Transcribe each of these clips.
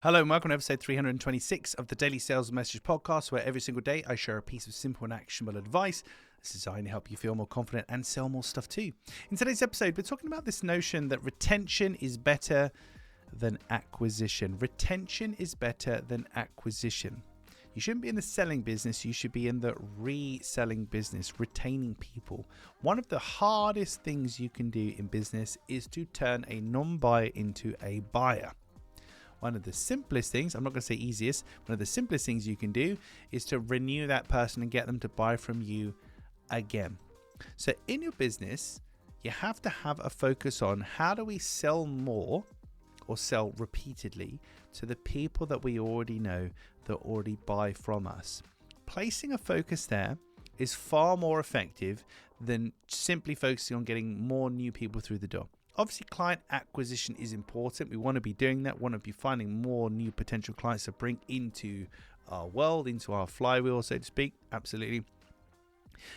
Hello and welcome to episode 326 of the Daily Sales Message Podcast, where every single day I share a piece of simple and actionable advice that's designed to help you feel more confident and sell more stuff too. In today's episode, we're talking about this notion that retention is better than acquisition. Retention is better than acquisition. You shouldn't be in the selling business, you should be in the reselling business, retaining people. One of the hardest things you can do in business is to turn a non-buyer into a buyer. One of the simplest things, I'm not going to say easiest, one of the simplest things you can do is to renew that person and get them to buy from you again. So in your business, you have to have a focus on how do we sell more or sell repeatedly to the people that we already know that already buy from us. Placing a focus there is far more effective than simply focusing on getting more new people through the door. Obviously, client acquisition is important. We want to be doing that, want to be finding more new potential clients to bring into our world, into our flywheel, so to speak. Absolutely.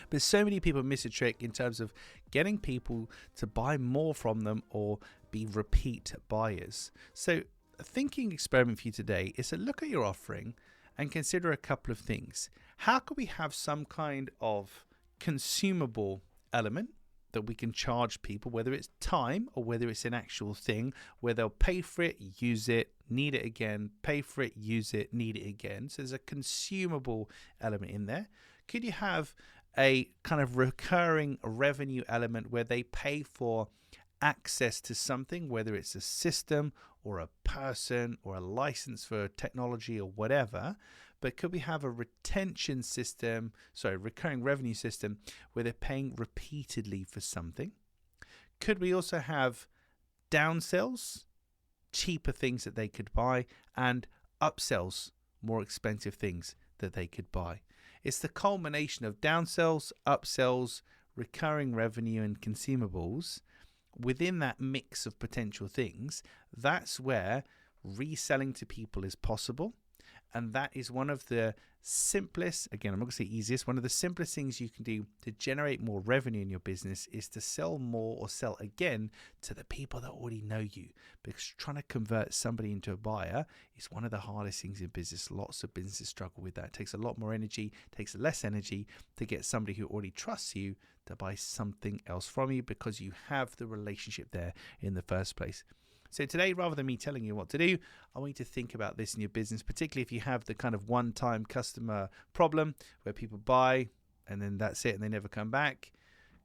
But so many people miss a trick in terms of getting people to buy more from them or be repeat buyers. So a thinking experiment for you today is to look at your offering and consider a couple of things. How can we have some kind of consumable element that we can charge people, whether it's time or whether it's an actual thing, where they'll pay for it, use it, need it again, pay for it, use it, need it again. So there's a consumable element in there. Could you have a kind of recurring revenue element where they pay for access to something, whether it's a system or a person or a license for technology or whatever? But could we have a recurring revenue system where they're paying repeatedly for something? Could we also have downsells, cheaper things that they could buy, and upsells, more expensive things that they could buy? It's the culmination of downsells, upsells, recurring revenue, and consumables. Within that mix of potential things, that's where reselling to people is possible. And that is one of the simplest, again, I'm not going to say easiest, one of the simplest things you can do to generate more revenue in your business is to sell more or sell again to the people that already know you. Because trying to convert somebody into a buyer is one of the hardest things in business. Lots of businesses struggle with that. It takes a lot more energy, takes less energy to get somebody who already trusts you to buy something else from you because you have the relationship there in the first place. So today, rather than me telling you what to do, I want you to think about this in your business, particularly if you have the kind of one-time customer problem where people buy and then that's it and they never come back.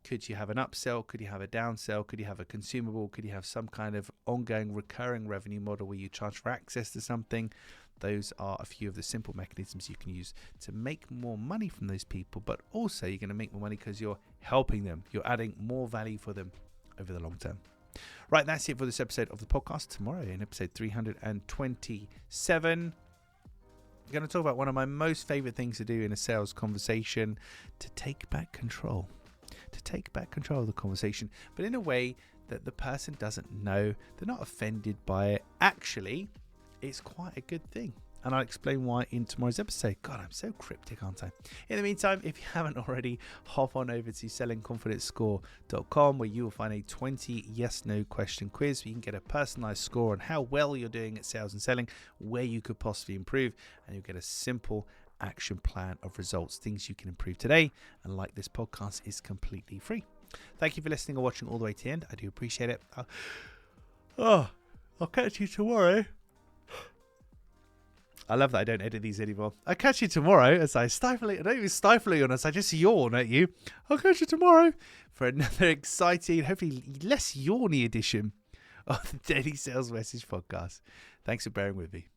Could you have an upsell? Could you have a downsell? Could you have a consumable? Could you have some kind of ongoing recurring revenue model where you charge for access to something? Those are a few of the simple mechanisms you can use to make more money from those people, but also you're going to make more money because you're helping them. You're adding more value for them over the long term. Right, that's it for this episode of the podcast. Tomorrow in episode 327, I'm going to talk about one of my most favorite things to do in a sales conversation, to take back control. To take back control of the conversation, but in a way that the person doesn't know, they're not offended by it. Actually, it's quite a good thing. And I'll explain why in tomorrow's episode. God, I'm so cryptic, aren't I? In the meantime, if you haven't already, hop on over to sellingconfidencescore.com where you will find a 20 yes/no question quiz where you can get a personalized score on how well you're doing at sales and selling, where you could possibly improve, and you'll get a simple action plan of results, things you can improve today. And like this podcast is completely free. Thank you for listening or watching all the way to the end. I do appreciate it. I'll catch you tomorrow. I love that I don't edit these anymore. I'll catch you tomorrow as I stifle it. I don't even stifle you on us. I just yawn at you. I'll catch you tomorrow for another exciting, hopefully less yawny edition of the Daily Sales Message Podcast. Thanks for bearing with me.